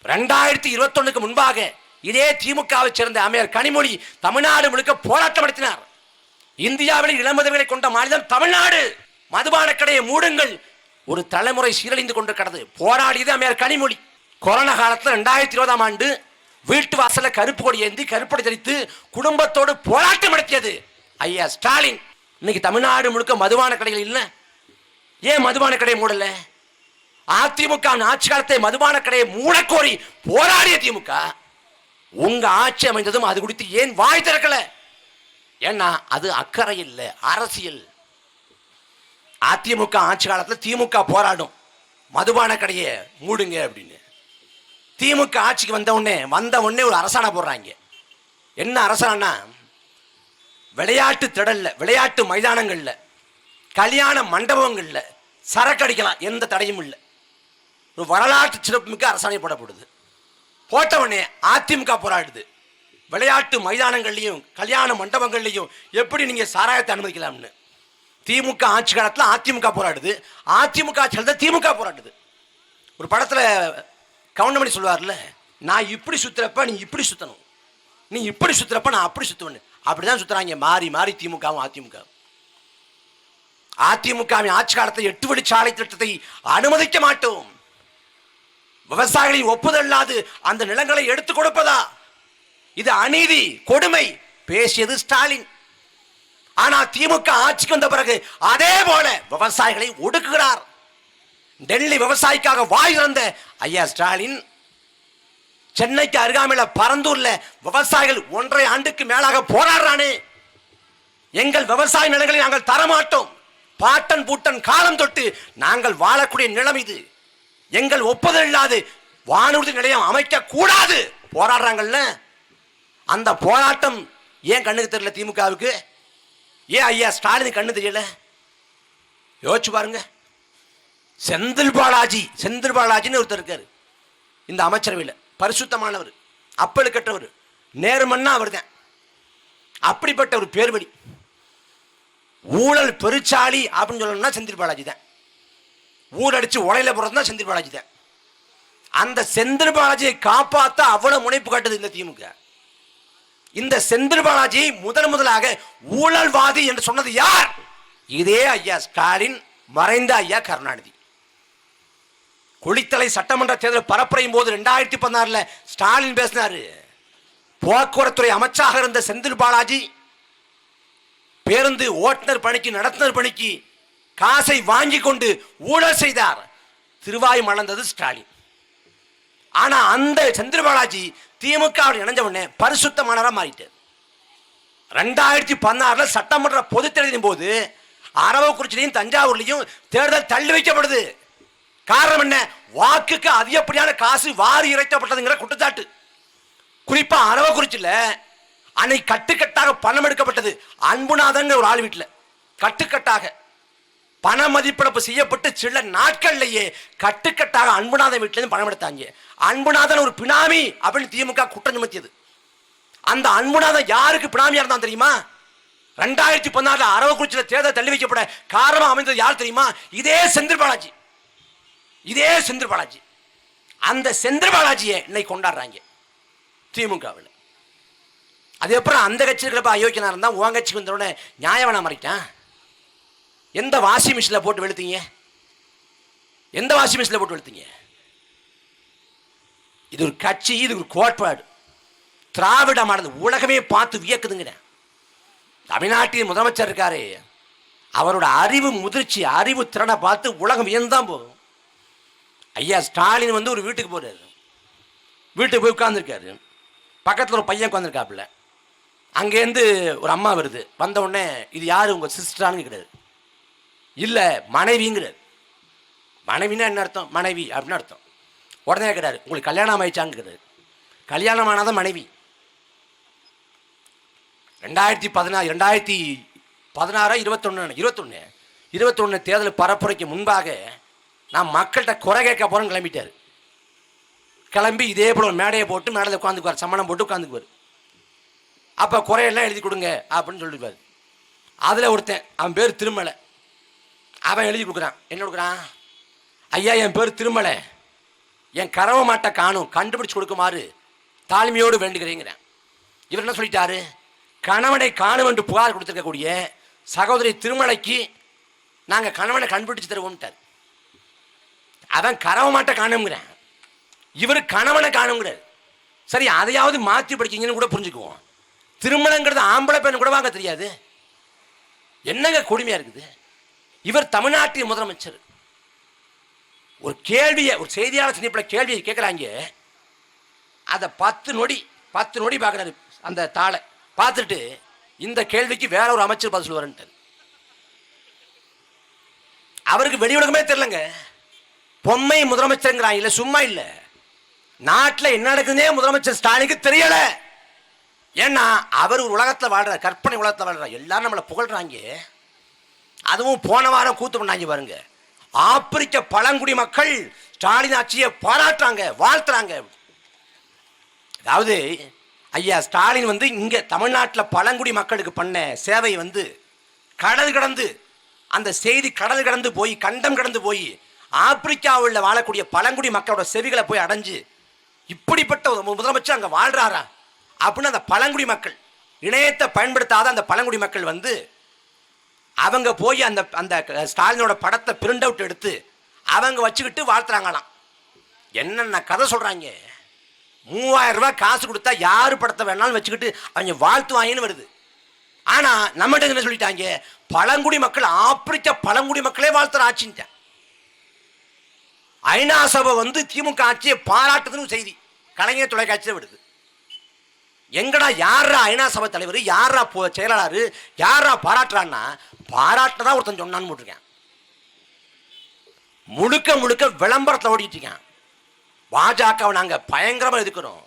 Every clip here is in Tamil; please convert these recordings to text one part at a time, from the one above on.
2021 முன்பாக இதே திமுகவை சேர்ந்த அமைச்சர் கனிமொழி தமிழ்நாடு முழுக்க போராட்டம் நடத்தினார். இந்தியாவில் இளமதுகளை கொண்ட மாநிலம் தமிழ்நாடு. மதுபான கடையை மூடுங்கள். ஒரு தலைமுறை சீரழிந்து கொண்டிருக்கிறது. போராடியது அமைச்சர் கனிமொழி. கொரோனா காலத்தில் 2020ஆம் ஆண்டு வீட்டு வாசல கருப்பு கொடி ஏந்தி கருப்படி தரித்து குடும்பத்தோடு போராட்டம் நடத்தியது ஐயா ஸ்டாலின். இன்னைக்கு தமிழ்நாடு முழுக்க மதுபான கடைகள் இல்லை. ஏன் மதுபான கடை மூடல? அதிமுக ஆட்சி காலத்தை மதுபான கடையை மூடக்கோரி போராடிய திமுக உங்க ஆட்சி அமைந்ததும் அது குறித்து ஏன் வாய் திறக்கல? ஏன்னா அது அக்கறை இல்லை, அரசியல். அதிமுக ஆட்சி காலத்தில் திமுக போராடும் மதுபான கடையை மூடுங்க அப்படின்னு. திமுக ஆட்சிக்கு வந்த உடனே ஒரு அரசாணை போடுறாங்க. என்ன அரசாணை? விளையாட்டு திடல்ல, விளையாட்டு மைதானங்கள்ல, கல்யாண மண்டபங்கள்ல சரக்கு அடிக்கலாம், எந்த தடையும் இல்லை. ஒரு வரலாற்று சிறப்புமிக்க அரசாணை போடப்படுது. போட்டவனே அதிமுக போராடுது. விளையாட்டு மைதானங்கள்லையும் கல்யாண மண்டபங்கள்லையும் எப்படி நீங்க சாராயத்தை அனுமதிக்கலாம்னு. திமுக ஆட்சி காலத்தில் அதிமுக போராடுது, அதிமுக ஆட்சி காலத்தில் திமுக போராடுது. ஒரு படத்துல கவுண்டமணி சொல்வார்ல, நான் இப்படி சுத்துறப்ப நீ இப்படி சுத்தணும், நீ இப்படி சுத்துறப்ப நான் அப்படி சுத்துவேன். அப்படிதான் சுத்துறாங்க மாறி மாறி திமுகவும் அதிமுக. அதிமுகவின் ஆட்சி காலத்தை 8 வழிச்சாலை திட்டத்தை அனுமதிக்க மாட்டோம். விவசாயிகளின் ஒப்புதல் இல்லாது அந்த நிலங்களை எடுத்துக் கொடுப்பதா? இது அநீதி, கொடுமை பேசியது ஸ்டாலின். ஆனா திமுக ஆட்சிக்கு வந்த பிறகு அதே போல விவசாயிகளை ஒடுக்குகிறார். டெல்லி விவசாயிக்காக வாய் திறந்த ஐயா ஸ்டாலின் சென்னைக்கு அருகாமையில பரந்தூர்ல விவசாயிகள் 1.5 ஆண்டுக்கு மேலாக போராடுறானே. எங்கள் விவசாய நிலங்களை நாங்கள் தரமாட்டோம், பாட்டன் பூட்டன் காலம் தொட்டு நாங்கள் வாழக்கூடிய நிலம் இது, எங்கள் ஒப்புதல் இல்லாது வானூர்தி நிலையம் அமைக்க கூடாது போராடுறாங்கல்ல. அந்த போராட்டம் ஏன் கண்ணுக்கு தெரியல திமுகவுக்கு? ஏன் ஐயா ஸ்டாலின் கண்ணு தெரியல? யோசிச்சு பாருங்க. செந்தில் பாலாஜின்னு ஒருத்தர் இருக்காரு இந்த அமைச்சரவையில். பரிசுத்தமானவர், அப்பழு கற்றவர், நேர்மன்னா அவர் தான். அப்படிப்பட்ட ஒரு பேர்வழி ஊழல் பெருச்சாளி அப்படின்னு சொல்லணும்னா செந்தில் பாலாஜி தான். ஊரடிச்சு உலையில போறதுதான் செந்தில் பாலாஜி தான். அந்த செந்தில் பாலாஜியை காப்பாற்ற அவ்வளவு முனைப்பு காட்டுது இந்த திமுக. இந்த செந்தில் பாலாஜி முதலாக ஊழல்வாதி என்று சொன்னது யார்? இதே ஐயா ஸ்டாலின், மறைந்த ஐயா கருணாநிதி. குளித்தலை சட்டமன்ற தேர்தல் பரப்புரையும் போது 2016 ஸ்டாலின் பேசினாரு. போக்குவரத்துறை அமைச்சராக இருந்த செந்தில் பாலாஜி பேருந்து ஓட்டுநர் பணிக்கு, நடத்துனர் பணிக்கு காசை வாங்கி கொண்டு ஊழல் செய்தார். திருவாய் மலர்ந்தது ஸ்டாலின். ஆனா அந்த செந்தில் பாலாஜி திமுக இணைஞ்ச உடனே பரிசுத்தமானவரா மாறிட்டார். 2016 சட்டமன்ற பொதுத் தேர்தலின் போது அரவக்குறிச்சிலையும் தஞ்சாவூர்லையும் தேர்தல் தள்ளி வைக்கப்படுது. காரணம் என்ன? வாக்குக்கு அதிகப்படியான காசு வாரி இறைக்கப்பட்டதுங்கிற குற்றச்சாட்டு. குறிப்பா அரவக்குறிச்சியில் அன்னைக்கு கட்டுக்கட்டாக பணம் எடுக்கப்பட்டது. அன்புநாதன் ஒரு ஆள் வீட்டில் கட்டுக்கட்டாக பண மதிப்பிழப்பு செய்யப்பட்டு சில நாட்கள்லேயே கட்டுக்கட்டாக அன்புநாதன் வீட்டிலேருந்து பணம் எடுத்தாங்க. அன்புநாதன் ஒரு பினாமி அப்படின்னு திமுக குற்றம் சுமத்தியது. அந்த அன்புநாதன் யாருக்கு பினாமியா இருந்தான் தெரியுமா? 2016 அரவக்குறிச்சியில் தேர்தல் தள்ளி வைக்கப்பட காரணம் அமைந்தது யார் தெரியுமா? இதே செந்தில் பாலாஜி. அந்த செந்தில் பாலாஜியை இன்னைக்கு கொண்டாடுறாங்க திமுகவில். அது அப்புறம் அந்த கட்சியில் அயோக்கியனா இருந்தா உன் கட்சிக்கு வந்த உடனே நியாயவனா மாறிட்டான். எந்த வாஷிங் மிஷினில் போட்டு வெளுத்தீங்க? இது ஒரு கட்சி, இது ஒரு கோட்பாடு. திராவிடமானது உலகமே பார்த்து வியக்குதுங்க. தமிழ்நாட்டின் முதலமைச்சர் இருக்காரு, அவரோட அறிவு முதிர்ச்சி, அறிவு திறனை பார்த்து உலகம் வியந்தான் போகும். ஐயா ஸ்டாலின் ஒரு வீட்டுக்கு போறாரு. வீட்டுக்கு போய் உட்கார்ந்துருக்காரு. பக்கத்தில் ஒரு பையன் உட்காந்துருக்காப்புல. அங்கேருந்து ஒரு அம்மா வருது. வந்த உடனே இது யாரு, உங்க சிஸ்டரானு கிடையாது, இல்லை மனைவிங்கிறார். மனைவினா என்ன அர்த்தம்? மனைவி அப்படின்னு அர்த்தம். உடனே கிடையாது, உங்களுக்கு கல்யாணம் ஆயிடுச்சான்னு கிடையாது. கல்யாணம் ஆனாதான் மனைவி. 2021 தேர்தல் பரப்புரைக்கு முன்பாக நான் மக்கள்கிட்ட குறை கேட்க போறேன்னு கிளம்பிட்டாரு. கிளம்பி இதே போல ஒரு மேடையை போட்டு மேடையில் உட்காந்துக்குவார், சம்மணம் போட்டு உட்காந்துக்குவார். அப்போ குறையெல்லாம் எழுதி கொடுங்க அப்படின்னு சொல்லிடுவார். அதில் ஒருத்தன், அவன் பேர் திருமலை, அவன் எழுதி கொடுக்குறான். என்ன கொடுக்குறான்? ஐயா என் பேர் திருமலை, என் கறவை மாட்டை காணும், கண்டுபிடிச்சு கொடுக்குமாறு தாழ்மையோடு வேண்டுகிறேங்கிறேன். இவர் என்ன சொல்லிட்டாரு? கணவனை காணும் என்று புகார் கொடுத்திருக்கக்கூடிய சகோதரி திருமலைக்கு நாங்கள் கணவனை கண்டுபிடிச்சு தருவோம்ட்டார். அவன் கறவை மாட்டை காணுங்கிறேன், இவர் கணவனை காணுங்கிறார். சரி, அதையாவது மாற்றி படிச்சிங்கன்னு கூட புரிஞ்சுக்குவோம். திருமணங்கிறது ஆம்பளை பெண் கூட வாங்க தெரியாது. என்னங்க கொடுமையா இருக்குது. இவர் தமிழ்நாட்டின் முதலமைச்சர். ஒரு கேள்வியை, ஒரு செய்தியாளர் சந்திப்பில் கேள்வியை கேட்குறாங்க. அதை 10 நொடி பார்க்குறாரு. அந்த தாளை பார்த்துட்டு இந்த கேள்விக்கு வேற ஒரு அமைச்சர் பதில் சொல்லுவாருன்ட்டு. அவருக்கு வெளி உலகமே தெரியலங்க. பொம்மை முதலமைச்சருங்கிறாங்க. இல்லை, சும்மா இல்லை, நாட்டில் என்ன நடக்குதுன்னே முதலமைச்சர் ஸ்டாலினுக்கு தெரியல. ஏன்னா அவர் ஒரு உலகத்தில் வாழ்றார், கற்பனை உலகத்தில் வாழ்றார். எல்லாரும் நம்மளை புகழ்றாங்க. அதுவும் போன வாரம் கூத்து பண்ணாங்க பாருங்க. ஆப்பிரிக்க பழங்குடி மக்கள் ஸ்டாலின் ஆட்சியை பாராட்டுறாங்க, வாழ்த்துறாங்க. அதாவது ஐயா ஸ்டாலின் வந்து இங்க தமிழ்நாட்டில் பழங்குடி மக்களுக்கு பண்ண சேவை வந்து கடல் கடந்து, அந்த செய்தி கடல் கடந்து போய், கண்டம் கடந்து போய் ஆப்பிரிக்காவில் வாழக்கூடிய பழங்குடி மக்களோட செவிகளை போய் அடைஞ்சு, இப்படிப்பட்ட ஒரு முதலமைச்சர் அங்கே வாழ்றாரா அப்படின்னு அந்த பழங்குடி மக்கள், இணையத்தை பயன்படுத்தாத அந்த பழங்குடி மக்கள் வந்து அவங்க போய் அந்த அந்த ஸ்டாலினோட படத்தை பிரிண்ட் அவுட் எடுத்து அவங்க வச்சுக்கிட்டு வாழ்த்துறாங்களாம். என்னென்ன கதை சொல்றாங்க. 3000 ரூபாய் காசு கொடுத்தா யாரு படத்தை வேணாலும் வச்சுக்கிட்டு அவங்க வாழ்த்துவாங்கன்னு வருது. ஆனா நம்மகிட்ட என்ன சொல்லிட்டாங்க? பழங்குடி மக்கள், ஆப்பிரிக்க பழங்குடி மக்களே வாழ்த்துற ஆட்சின்ட்ட. ஐநா சபை வந்து திமுக ஆட்சியை பாராட்டுதுன்னு செய்தி கலைஞர் தொலைக்காட்சியில் விடுது. எங்கடா யாரா ஐநா சபை தலைவர், யாரா செயலாளர், யாரா பாராட்டுறான்னா பாராட்டுதான் ஒருத்தன் சொன்னான்னு போட்டிருக்கேன். முழுக்க முழுக்க விளம்பரத்தில் ஓடிட்டு இருக்கேன். பாஜகவை நாங்கள் பயங்கரமாக எதிர்க்கிறோம்.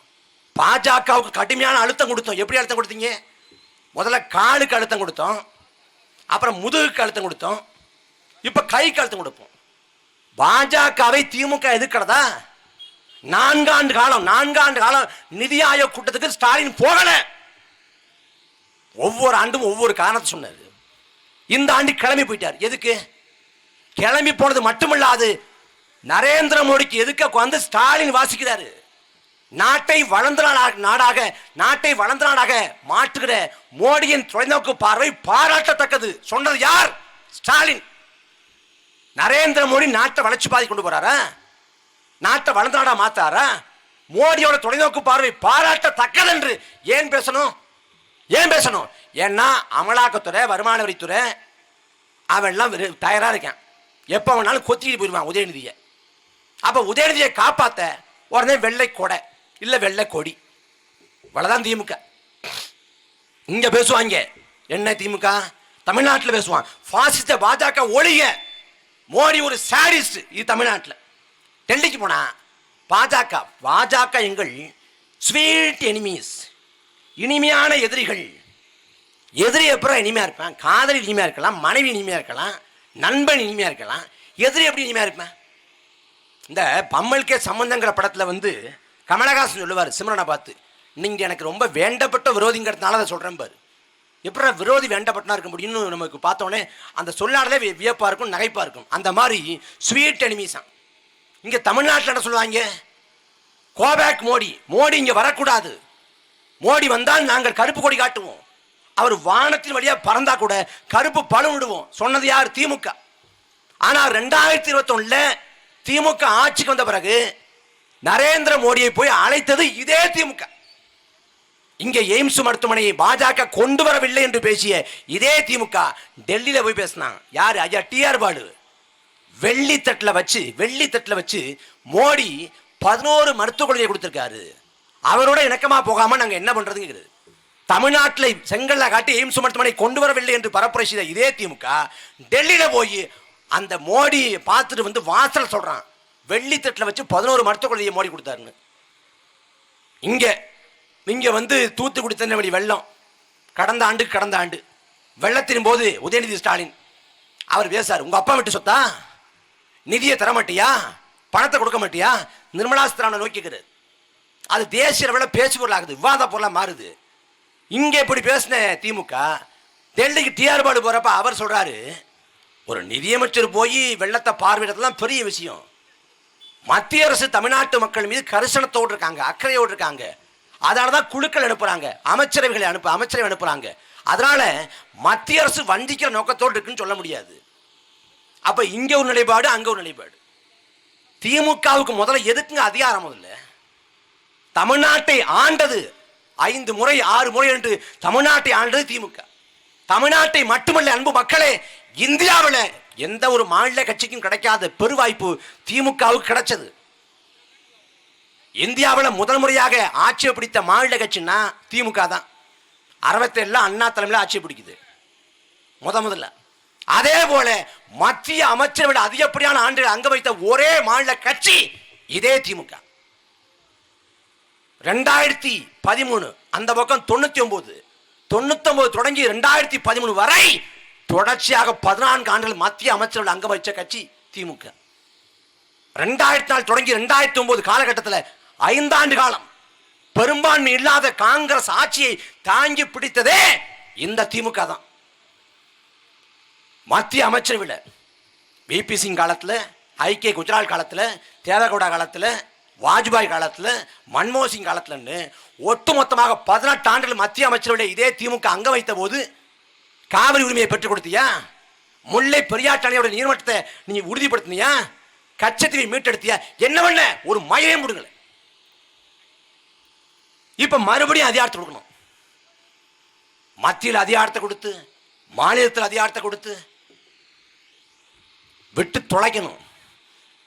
பாஜகவுக்கு கடுமையான அழுத்தம் கொடுத்தோம். எப்படி அழுத்தம் கொடுத்தீங்க? முதல்ல காலுக்கு அழுத்தம் கொடுத்தோம், அப்புறம் முதுகுக்கு அழுத்தம் கொடுத்தோம், இப்போ கைக்கு அழுத்தம் கொடுப்போம். பாஜகவை திமுக எதிர்க்கிறதா? 4 ஆண்டு காலம் நிதி ஆயோக் கூட்டத்துக்கு ஸ்டாலின் போகல. ஒவ்வொரு ஆண்டும் ஒவ்வொரு காரணத்தை சொன்னார். இந்த ஆண்டு கிளம்பி போயிட்டார். எதுக்கு கிளம்பி போனது மட்டுமல்லாது, நரேந்திர மோடிக்கு எதுக்க வந்து ஸ்டாலின் வாசிக்கிறாரு. நாட்டை வளர்ந்த நாடாக மாற்றுகிற மோடியின் தொலைநோக்கு பார்வை பாராட்டத்தக்கது. சொன்னது யார்? ஸ்டாலின். நரேந்திர மோடி நாட்டை வளர்ச்சி பாதி கொண்டு போறாரா? நாட்டை வளர்ந்த நாடா மாத்தாரா? மோடியோட தொலைநோக்கு பார்வை பாராட்டத்தக்கது என்று ஏன் பேசணும்? ஏன்னா அமலாக்கத்துறை, வருமான வரித்துறை அவெல்லாம் தயாரா இருக்கேன். எப்போ வேணாலும் கொத்திட்டு போயிடுவான் உதயநிதியை. அப்போ உதயநிதியை காப்பாற்ற உடனே வெள்ளை கொடை இல்லை வெள்ளை கொடி, இவ்வளவுதான் திமுக. இங்க பேசுவாங்க என்ன? திமுக தமிழ்நாட்டில் பேசுவான் பாசிஸ்ட பாஜக ஒழிய, மோடி ஒரு சாடிஸ்ட். இது தமிழ்நாட்டில். டெல்லிக்கு போனா பாஜக எங்கள் ஸ்வீட் எனிமீஸ், இனிமையான எதிரிகள். எதிரி எப்பறம் இனிமையா இருப்பேன்? காதலி இனிமையா இருக்கலாம், மனைவி இனிமையா இருக்கலாம், நண்பன் இனிமையா இருக்கலாம், எதிரி எப்படி இனிமையா இருப்பேன்? இந்த பம்மல்கே சம்பந்தங்கிற படத்தில் வந்து கமலஹாசன் சொல்லுவார் சிம்ரனை பார்த்து, நீங்கள் எனக்கு ரொம்ப வேண்டப்பட்ட விரோதிங்கிறதுனால அதை சொல்கிறேன் பாரு. எப்படி விரோதி வேண்டப்பட்டனா இருக்க முடியும்னு நமக்கு பார்த்தோன்னே அந்த சொல்லாடலே வியப்பாக இருக்கும், நகைப்பாக இருக்கும். அந்த மாதிரி ஸ்வீட் எனிமீஸான். இங்கே தமிழ்நாட்டில் என்ன சொல்லுவாங்க? கோபேக் மோடி இங்கே வரக்கூடாது, மோடி வந்தால் நாங்கள் கருப்பு கொடி காட்டுவோம், அவர் வானத்தின் வழியாக பறந்தா கூட கருப்பு பழம் விடுவோம். சொன்னது யார்? திமுக. ஆனால் 2021 திமுக ஆட்சிக்கு வந்த பிறகு நரேந்திர மோடியை போய் அழைத்தது இதே திமுக. இங்கே எய்ம்ஸ் மருத்துவமனையை பாஜக கொண்டு வரவில்லை என்று பேசிய இதே திமுக டெல்லியில போய் பேசினாங்க. யாரு? ஐயா டிஆர் பாலு. வெள்ளித்தட்டில் வச்சு மோடி 11 மருத்துவ கொள்கையை கொடுத்திருக்காரு. அவரோட இணக்கமா போகாம நாங்க என்ன பண்றதுங்கிறது. தமிழ்நாட்டில் செங்கல்ல காட்டி எய்ம்ஸ் மருத்துவமனை கொண்டு வரவில்லை என்று பரப்புரை செய்த இதே திமுக டெல்லியில போய் அந்த மோடி பார்த்துட்டு வந்து வாசல் சொல்றான், வெள்ளித்தட்டில் வச்சு 11 மருத்துவ கொள்கையை மோடி கொடுத்தாருன்னு. இங்க வந்து தூத்துக்குடி திருநெல்வேலி வெள்ளம், கடந்த ஆண்டு வெள்ளத்தின் போது உதயநிதி ஸ்டாலின் அவர் பேசார், உங்க அப்பா விட்டு சொத்தா, நிதியை தர மாட்டியா, பணத்தை கொடுக்க மாட்டியா, நிர்மலா சீதாராமனை நோக்கிக்கிறது. அது தேசிய அளவில் பேச்சு பொருள் ஆகுது, விவாத பொருளாக மாறுது. இங்கே இப்படி பேசின திமுக டெல்லிக்கு டிஆர் பாலு போறப்ப அவர் சொல்றாரு, ஒரு நிதியமைச்சர் போய் வெள்ளத்தை பார்வையிடலாம் பெரிய விஷயம், மத்திய அரசு தமிழ்நாட்டு மக்கள் மீது கரிசனத்தோடு இருக்காங்க, அக்கறையோடு இருக்காங்க. அதனாலதான் குழுக்கள் அனுப்புறாங்க, அமைச்சரவை அனுப்புறாங்க. அதனால மத்திய அரசு வஞ்சிக்கிற நோக்கத்தோடு இருக்குன்னு சொல்ல முடியாது. அப்ப இங்க ஒரு நிலைப்பாடு, அங்க ஒரு நிலைப்பாடு. திமுகவுக்கு முதல்ல எதுக்குங்க அதிகாரம்? முதல்ல தமிழ்நாட்டை ஆண்டது 5 முறை 6 முறை என்று தமிழ்நாட்டை ஆண்டது திமுக. தமிழ்நாட்டை மட்டுமல்ல அன்பு மக்களே, இந்தியாவில் எந்த ஒரு மாநில கட்சிக்கும் கிடைக்காத பெருவாய்ப்பு திமுகவுக்கு கிடைச்சது. இந்தியாவில் முதல் முறையாக ஆட்சியை பிடித்த மாநில கட்சின்னா திமுக தான். 67 அண்ணா தலைமையில் ஆட்சியை பிடிக்குது முதல்ல. அதே போல மத்திய அமைச்சரை அதிகப்படியான ஆண்டுகள் அங்க வைத்த ஒரே மாநில கட்சி இதே திமுக. 2013 அந்த பக்கம் 99 தொடங்கி 2013 வரை தொடர்ச்சியாக 14 ஆண்டுகள் மத்திய அமைச்சர்கள் அங்க வைச்ச கட்சி திமுக. 2004 தொடங்கி 2009 காலகட்டத்தில் 5 ஆண்டு காலம் பெரும்பான்மை இல்லாத காங்கிரஸ் ஆட்சியை தாங்கி பிடித்ததே இந்த திமுக தான். மத்திய அமைச்சரவையில் விபி சிங் காலத்தில், ஐக்கிய குஜரால் காலத்தில், தேவகவுடா காலத்தில், வாஜ்பாய் காலத்தில், மன்மோகன் சிங் காலத்தில் ஒட்டுமொத்தமாக 18 ஆண்டுகள் மத்திய அமைச்சரவையில் இதே திமுக அங்க வைத்த போது காவிரி உரிமையை பெற்றுக் கொடுத்தியா? முல்லை பெரியாற்று அணையோட நீர்மட்டத்தை நீ உறுதிப்படுத்தினியா? கச்சத்தீவை மீட்டெடுத்தியா? என்ன பண்ண? ஒரு மழையை முடுங்கல. இப்ப மறுபடியும் அதிகாரத்தை கொடுக்கணும். மத்தியில் அதிகாரத்தை கொடுத்து, மாநிலத்தில் அதிகாரத்தை கொடுத்து விட்டு தொலைக்கணும்.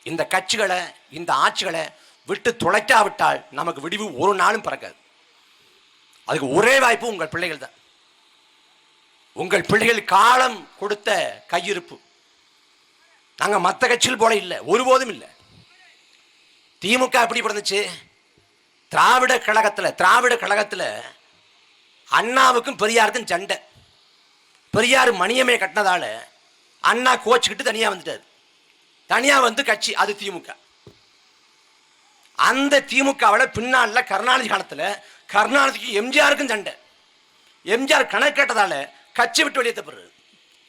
இந்த கட்சிகளை, இந்த ஆட்சிகளை விட்டு தொலைக்காவிட்டால் நமக்கு விடிவு ஒரு நாளும் பிறக்காது. அதுக்கு ஒரே வாய்ப்பு உங்கள் பிள்ளைகள் தான். உங்கள் பிள்ளைகள் காலம் கொடுத்த கையிருப்பு. நாங்க மற்ற கட்சிகள் போல இல்லை, ஒருபோதும் இல்லை. திமுக எப்படி பிறந்துச்சு? திராவிட கழகத்தில் அண்ணாவுக்கும் பெரியாருக்கும் சண்டை. பெரியார் மணியமே கட்டினதால அண்ணா கோச்சுக்கிட்டு தனியா வந்துட்டார். தனியா வந்து கட்சி, அது திமுக. அந்த திமுகவில் பின்னால கருணாநிதி காலத்தில் கருணாநிதிக்கு எம்ஜிஆருக்கும் சண்டை. எம்ஜிஆர் கணக்கு கேட்டதால கட்சி விட்டு வெளியேற்றப்படுறாரு.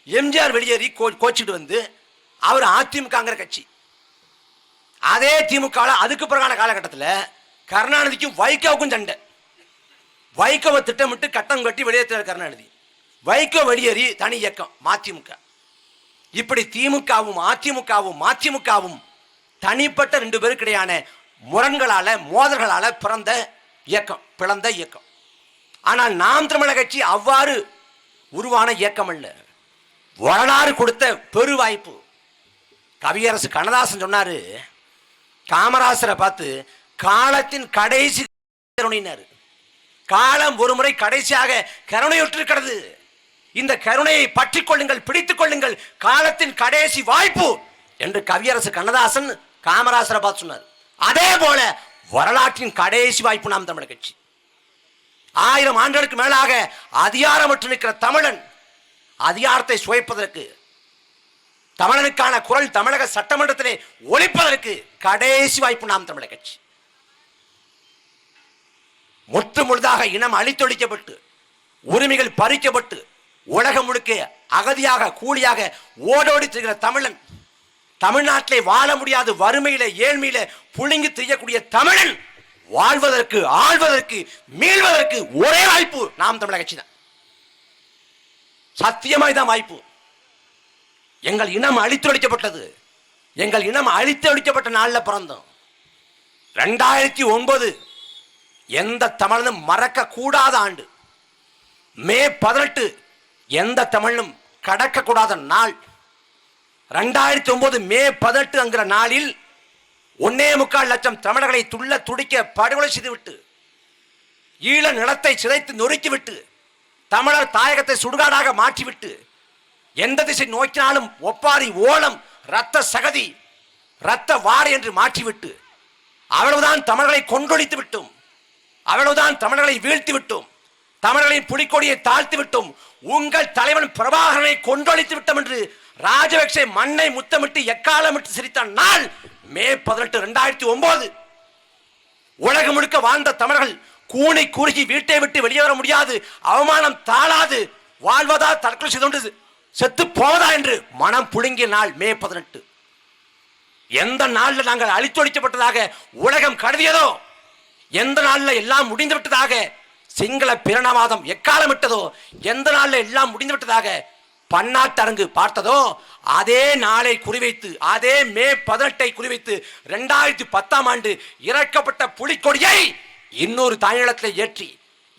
எம்ஜிஆர் வெளியேறி கோச்சிட்டு வந்து அவர் அதிமுகங்கிற கட்சி. அதே திமுக அதுக்கு பிறகான காலகட்டத்தில் கருணாநிதிக்கும் வைகோவுக்கும் சண்டை. வைகோவை திட்டமிட்டு கட்டம் கட்டி வெளியேற்றார் கருணாநிதி. வைகோ வெளியேறி தனி இயக்கம் மதிமுக. இப்படி திமுகவும் அதிமுகவும் தனிப்பட்ட 2 பேருக்கிடையான முரண்களால, மோதல்களால பிறந்த இயக்கம், பிளந்த இயக்கம். ஆனால் நாம் தமிழர் கட்சி அவ்வாறு உருவான இயக்கம் அல்ல. வரலாறு கொடுத்த பெருவாய்ப்பு. கவியரசு கண்ணதாசன் சொன்னாரு, காமராசரை பார்த்து காலத்தின் கடைசி கருணையினார். காலம் ஒரு முறை கடைசியாக கருணையுற்றிருக்கிறது. இந்த கருணையை பற்றிக் கொள்ளுங்கள், பிடித்துக் கொள்ளுங்கள், காலத்தின் கடைசி வாய்ப்பு என்று கவியரசு கண்ணதாசன் காமராசரை பார்த்து சொன்னார். அதே போல வரலாற்றின் கடைசி வாய்ப்பு நாம் தமிழர் கட்சி. 1000 ஆண்டுகளுக்கு மேலாக அதிகாரமற்று நிற்கிற தமிழன் அதிகாரத்தை சுவைப்பதற்கு, தமிழனுக்கான குரல் தமிழக சட்டமன்றத்திலே ஒலிப்பதற்கு கடைசி வாய்ப்பு நாம் தமிழர் கட்சி. முற்று முழுதாக இனம் அழித்தொழிக்கப்பட்டு, உரிமைகள் பறிக்கப்பட்டு, உலகம் முழுக்க அகதியாக கூலியாக ஓடோடி திரிகிற தமிழன், தமிழ்நாட்டிலே வாழ முடியாத வறுமையில ஏழ்மையில புழுங்கி திரியக்கூடிய தமிழன் வாழ்வதற்கு, ஆழ்வதற்கு, மீள்வதற்கு ஒரே வாய்ப்பு நாம் தமிழர் கட்சி தான். சத்தியமாய் தான் வாய்ப்பு. எங்கள் இனம் அழித்தொழிக்கப்பட்டது. எங்கள் இனம் அழித்தொழிக்கப்பட்ட நாளில் பிறந்தோம். 2009 எந்த தமிழனும் மறக்க கூடாத ஆண்டு. மே 18 எந்த தமிழனும் கடக்க கூடாத நாள். 2009 மே 18 நாளில் 1.25 லட்சம் தமிழர்களை துள்ள துடிக்க படுகொலை செய்துவிட்டு, ஈழ நிலத்தை சிதைத்து நொறுக்கிவிட்டு, தமிழர் தாயகத்தை சுடுகாடாக மாற்றிவிட்டு, எந்த திசை நோக்கினாலும் ஒப்பாரி ஓலம், இரத்த சகதி, இரத்த வாடை என்று மாற்றிவிட்டு, அவ்வளவுதான் தமிழர்களை கொன்றொழித்து விட்டோம், அவ்வளவுதான் தமிழர்களை வீழ்த்தி விட்டோம், தமிழர்களின் புலிக்கொடியை தாழ்த்தி விட்டோம், உங்கள் தலைவன் பிரபாகரனை கொன்றொழித்து விட்டோம் என்று ராஜபக்சே மண்ணை முத்தமிட்டு எக்காலமிட்டு சிரித்த நாள் மே 18, 2009. உலகம் முழுக்க வாழ்ந்த தமிழர்கள் கூணி குறுகி வீட்டை விட்டு வெளியே வர முடியாது, அவமானம் தாழாது, வாழ்வதா தற்கொலை செய்து செத்து போவதா என்று மனம் புழுங்கிய நாள் மே 18. எந்த நாளில் நாங்கள் அழித்தொழிக்கப்பட்டதாக உலகம் கருதியதோ, எந்த நாளில் எல்லாம் முடிந்து விட்டதாக சிங்கள பிரணவாதம் எக்காலமிட்டதோ, எந்த நாளில் எல்லாம் முடிந்து விட்டதாக பன்னாட்டு அரங்கு பார்த்ததோ, அதே நாளை குறிவைத்து, அதே மே 18 குறிவைத்து 2010ஆம் ஆண்டு இறக்கப்பட்ட புலிக்கொடியை இன்னொரு தாய்நிலத்தில் ஏற்றி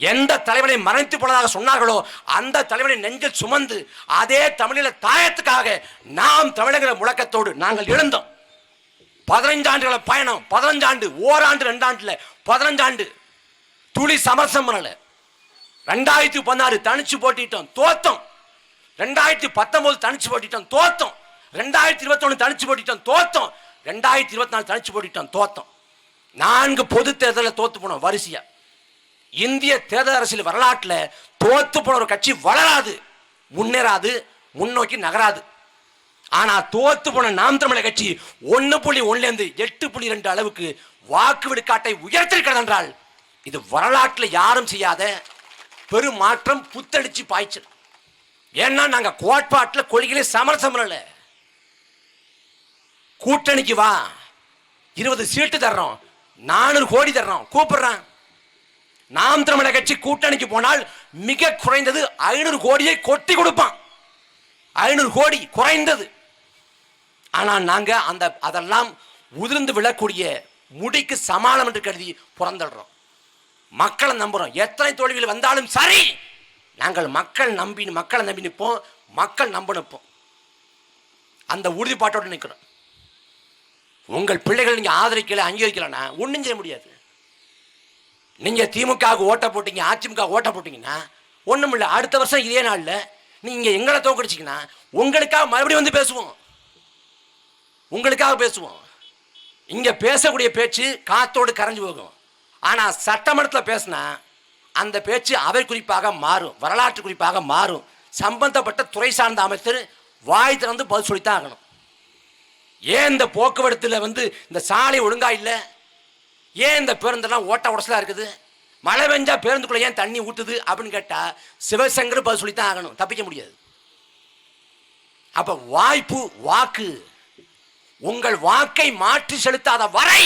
எந்த தலைவனை மறைத்து போனதாக சொன்னார்களோ அந்த தலைவனை நெஞ்சில் சுமந்து அதே தமிழீழ தாயத்துக்காக நாம் தமிழக முழக்கத்தோடு நாங்கள் எழுந்தோம். 15 ஆண்டுகள பயணம், 15 ஆண்டு, ஓராண்டு 2 ஆண்டுல 15 ஆண்டு துளி சமரசம் பண்ணல. 2016 தனிச்சு போட்டிட்டோம், தோத்தோம். 2019 தனிச்சு போட்டிட்டோம், தோத்தோம். 2021 தனிச்சு போட்டிட்டோம், தோத்தோம். 2024 தனிச்சு போட்டிட்டோம், தோத்தோம். 4 பொது தேர்தலில் தோத்து போனோம் வரிசையா. இந்திய தேர்தல் அரசியல் வரலாற்றில் தோத்து போன ஒரு கட்சி வளராது, முன்னேறாது, முன்னோக்கி நகராது. ஆனா தோத்து போன நாம் தமிழர் கட்சி 1.1 8.2 அளவுக்கு வாக்கு விழுக்காட்டை உயர்த்திருக்கிறது என்றால் இது வரலாற்றில் யாரும் செய்யாத பெரும் மாற்றம், புத்தடிச்சு பாய்ச்சல். ஏன்னா நாங்க கோட்பாட்டில் கொள்கையிலே சமரசம் இல்ல. கூட்டணிக்கு வா, 20 சீட்டு தர்றோம், 400 கோடி தர்றோம், கூப்பிடுறான். நாம் தமிழர் கட்சி கூட்டணிக்கு போனால் மிக குறைந்தது 500 கோடியை கொட்டி கொடுப்பான். 500 கோடி குறைந்தது. ஆனால் நாங்க அதெல்லாம் உதிர்ந்து விழக்கூடிய முடிக்கு சமாளம் என்று கருதி புறந்தடுறோம். மக்களை நம்புறோம். எத்தனை தோல்விகள் வந்தாலும் சரி, நாங்கள் மக்களை நம்பி நிற்போம், மக்கள் நம்ப நிற்போம். அந்த உறுதிப்பாட்டோடு நிற்கிறோம். உங்கள் பிள்ளைகள் நீங்க ஆதரிக்கல, அங்கீகரிக்கலன்னா ஒன்றும் செய்ய முடியாது. நீங்க திமுகவுக்கு ஓட்ட போட்டீங்க, அதிமுக ஓட்ட போட்டீங்கன்னா ஒன்றும் இல்லை. அடுத்த வருஷம் இதே நாளில் நீங்க எங்களை தோக்கடிச்சிங்கன்னா உங்களுக்காக மறுபடியும் வந்து பேசுவோம், உங்களுக்காக பேசுவோம். இங்க பேசக்கூடிய பேச்சு காத்தோடு கரைஞ்சு போகும். ஆனா சட்டமன்றத்தில் பேசினா அந்த பேச்சு அவை குறிப்பாக மாறும், வரலாற்று குறிப்பாக மாறும். சம்பந்தப்பட்ட துறை சார்ந்த அமைச்சர் வாய் திறந்து பதில் சொல்லித்தான் ஆகணும். ஏன் இந்த போக்குவரத்தில் இந்த சாலை ஒழுங்கா இல்லை, ஏன் இந்த பேருந்தெல்லாம் ஓட்ட உடசலா இருக்குது, மழை பெஞ்சா பேருந்துக்குள்ள ஏன் தண்ணி ஊத்துது அப்படின்னு கேட்டா சிவசங்கர் பதில் சொல்லித்தான் ஆகணும், தப்பிக்க முடியாது. அப்ப வாய்ப்பு, வாக்கு, உங்கள் வாக்கை மாற்றி செலுத்தாத வரை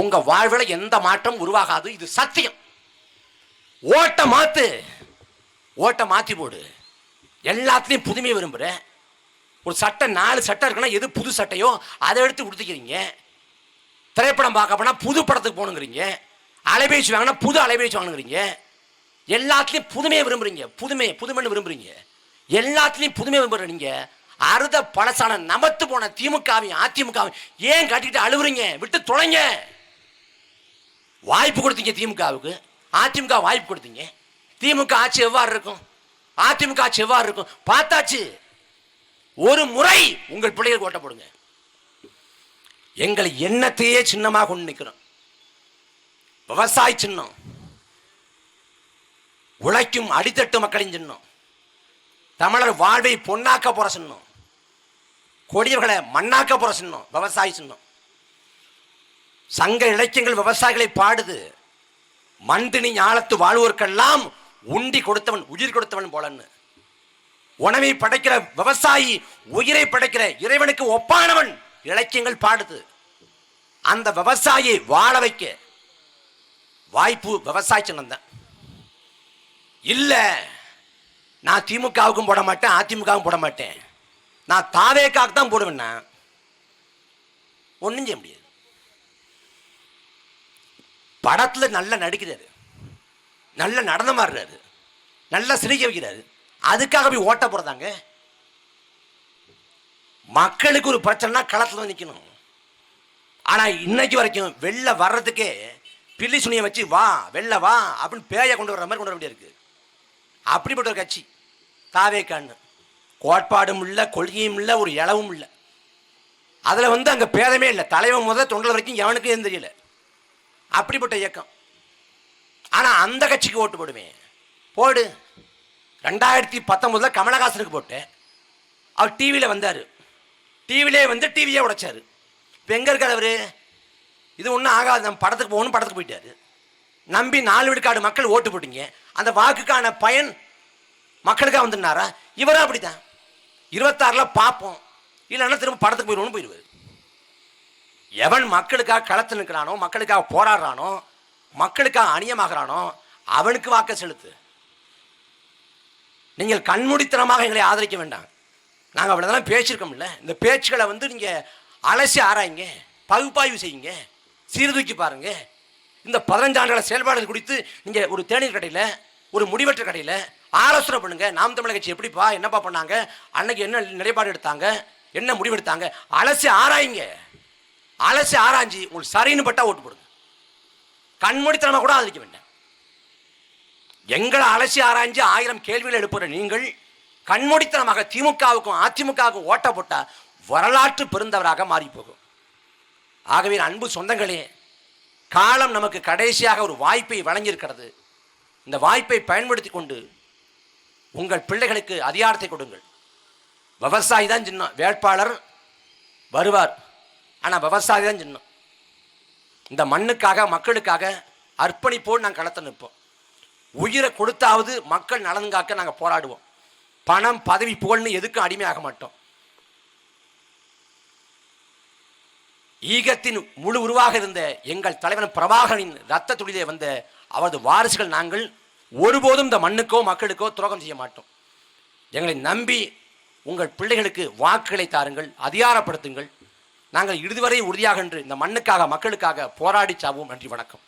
உங்க வாழ்வில் எந்த மாற்றம் உருவாகாது. இது சத்தியம். ஓட்ட மாத்து, ஓட்ட மாத்தி போடு. எல்லாத்துலயும் புதுமையை விரும்புற. ஒரு சட்டை 4 சட்டை இருக்குன்னா எது புது சட்டையோ அதை எடுத்து கொடுத்துக்கிறீங்க. திரைப்படம் பார்க்க போனா புது படத்துக்கு போகணுங்கிறீங்க. அலைபேசி வாங்கினா புது அலைபேசி வாங்கணுங்கிறீங்க. எல்லாத்துலயும் புதுமையை விரும்புறீங்க. புதுமைன்னு விரும்புறீங்க. எல்லாத்துலயும் புதுமை விரும்புற நீங்க அறுத பழசான நமத்து போன திமுகவையும் அதிமுகவும் ஏன் கட்டிட்டு அழுவுறீங்க? விட்டு தொலைங்க. வாய்ப்பு கொடுத்தீங்க திமுகவுக்கு, அதிமுக வாய்ப்பு கொடுத்தீங்க. திமுக ஆட்சி எவ்வாறு இருக்கும், அதிமுக ஆட்சி எவ்வாறு இருக்கும் பார்த்தாச்சு. ஒரு முறை உங்கள் பிள்ளைகள் ஓட்ட போடுங்க. எங்களை எண்ணத்தையே சின்னமாக கொண்டு நிற்கிறோம். விவசாய சின்னம், உழைக்கும் அடித்தட்டு மக்களின் சின்னம், தமிழர் வாழ்வை பொன்னாக்க போற சின்னம், கொடியவர்களை மண்ணாக்க போற சின்னம் விவசாய சின்னம். சங்க இலக்கியங்கள் விவசாயிகளை பாடுது. மண்தினி ஞாலத்து வாழ்வோர்க்கெல்லாம் உண்டி கொடுத்தவன் உயிர் கொடுத்தவன் போலன்னு. உணவை படைக்கிற விவசாயி உயிரை படைக்கிற இறைவனுக்கு ஒப்பானவன் இலக்கியங்கள் பாடுது. அந்த விவசாயியை வாழ வைக்க வாய்ப்பு விவசாய சின்னம் தான். இல்ல நான் திமுகவுக்கும் போட மாட்டேன், அதிமுகவும் போட மாட்டேன், நான் தாவேக்காக தான் போடுவேன்னா ஒன்றும் செய்ய முடியாது. படத்துல நல்லா நடிக்கிறாரு, நல்ல நடனம் ஆடுறாரு, நல்லா சிரிக்க வைக்கிறாரு, அதுக்காக போய் ஓட்ட போறதாங்க. மக்களுக்கு ஒரு பிரச்சனைனா களத்துல நிற்கணும். ஆனா இன்னைக்கு வரைக்கும் வெளில வர்றதுக்கே பில்லி சுனியை வச்சு வா வெளில வா அப்படின்னு பேய கொண்டு வர்ற மாதிரி கொண்டு வர வேண்டியிருக்கு. அப்படிப்பட்ட ஒரு கட்சி தாவேக்கான்னு. கோட்பாடும் இல்லை, கொள்கையும் இல்லை, ஒரு இளவும் இல்லை. அதில் அங்கே பேதமே இல்லை. தலைவன் முதல் தொண்டல் வரைக்கும் எவனுக்கும் எதுவும் தெரியல. அப்படிப்பட்ட இயக்கம். ஆனால் அந்த கட்சிக்கு ஓட்டு போடுவேன். போடு. 2019 கமலஹாசனுக்கு போட்டேன். அவர் டிவியில் வந்தார். டிவிலே டிவியே உடைச்சார். இப்போ எங்கே இருக்கார் அவர்? இது ஒன்றும் ஆகாது, நம்ம படத்துக்கு போகணும், படத்துக்கு போயிட்டாரு. நம்பி 4 விழுக்காடு மக்கள் ஓட்டு போட்டீங்க. அந்த வாக்குக்கான பயன் மக்களுக்காக வந்துருந்தாரா? இவரும் அப்படித்தான். 26 பார்ப்போம், இல்லைன்னா திரும்ப படத்துக்கு போயிடுவோம்னு போயிடுவார். எவன் மக்களுக்காக களத்தில் நிற்கிறானோ, மக்களுக்காக போராடுறானோ, மக்களுக்காக அநியமாகிறானோ அவனுக்கு வாக்க செலுத்து. நீங்கள் கண்மூடித்தனமாக எங்களை ஆதரிக்க வேண்டாம். நாங்கள் அவ்வளோதான் பேசியிருக்கோம்ல. இந்த பேச்சுக்களை நீங்கள் அலசி ஆராய்ங்க, பகுப்பாய்வு செய்யுங்க, சீர்தூக்கி பாருங்க. இந்த 15 ஆண்டுகள செயல்பாடுகள் குறித்து நீங்கள் ஒரு தேநீர் கடையில், ஒரு முடிவற்ற கடையில் ஆலோசனை பண்ணுங்க. நாம் தமிழர் கட்சி எப்படிப்பா, என்னப்பா பண்ணாங்க, அன்னைக்கு என்ன நிலைப்பாடு எடுத்தாங்க, என்ன முடிவெடுத்தாங்க, அலசி ஆராய்ங்க. அலசி ஆராய்ஞ்சி உங்களுக்கு சரின்னு பட்டா ஓட்டு போடுங்க. கண்மூடித்தனமாக கூட ஆதரிக்க வேண்டாம். எங்களை அலசி ஆராய்ஞ்சு 1000 கேள்விகள் எழுப்புற நீங்கள் கண்மூடித்தனமாக திமுகவுக்கும் அதிமுகவுக்கும் ஓட்ட போட்டா வரலாற்று பெருந்தவராக மாறி போகும். ஆகவே அன்பு சொந்தங்களே, காலம் நமக்கு கடைசியாக ஒரு வாய்ப்பை வழங்கியிருக்கிறது. இந்த வாய்ப்பை பயன்படுத்தி கொண்டு உங்கள் பிள்ளைகளுக்கு அதிகாரத்தை கொடுங்கள். விவசாயி தான் சின்னம், வேட்பாளர் வருவார், ஆனால் விவசாயி தான் சின்னம். இந்த மண்ணுக்காக மக்களுக்காக அர்ப்பணிப்போடு நாங்கள் களத்தில் நிற்போம். உயிரை கொடுத்தாவது மக்கள் நலனுக்காக நாங்கள் போராடுவோம். பணம் பதவி புகழ்னு எதுக்கும் அடிமையாக மாட்டோம். ஈகத்தின் முழு உருவாக இருந்த எங்கள் தலைவன் பிரபாகரனின் இரத்த துளியிலே வந்த அவரது வாரிசுகள் நாங்கள் ஒருபோதும் இந்த மண்ணுக்கோ மக்களுக்கோ துரோகம் செய்ய மாட்டோம். எங்களை நம்பி உங்கள் பிள்ளைகளுக்கு வாக்குகளை தாருங்கள், அதிகாரப்படுத்துங்கள். நாங்கள் இறுதிவரை உறுதியாக என்று இந்த மண்ணுக்காக மக்களுக்காக போராடி சாவோம். நன்றி, வணக்கம்.